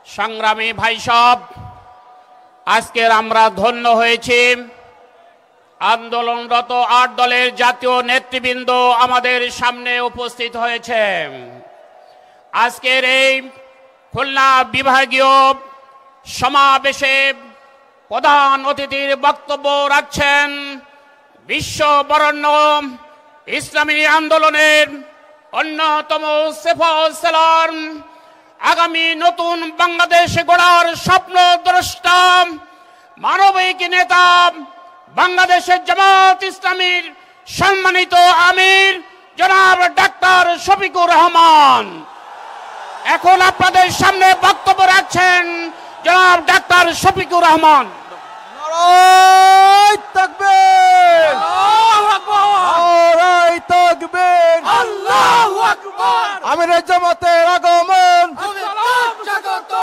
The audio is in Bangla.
সংগ্রামী ভাই সব, আজকের আমরা ধন্য হয়েছি আন্দোলনরত ৮ দলের জাতীয় নেতৃবৃন্দ আমাদের সামনে উপস্থিত হয়েছে। আজকের এই খুলনা বিভাগীয় সমাবেশে প্রধান অতিথির বক্তব্য রাখছেন বিশ্ববরেণ্য ইসলামী আন্দোলনের অন্যতম সেফল সেলার, আগামী নতুন বাংলাদেশ গড়ার স্বপ্নদ্রষ্টা, মানবিক নেতা, বাংলাদেশের জামাত ইসলামীর সম্মানিত আমির জনাব ডাক্তার শফিকুর রহমান। এখন আপনাদের সামনে বক্তব্য রাখছেন জনাব ডাক্তার শফিকুর রহমান। নারায়ে তাকবীর, আল্লাহু আকবার, নারায়ে তাকবীর, আল্লাহু আকবার। আমিরের জামাতের আগমন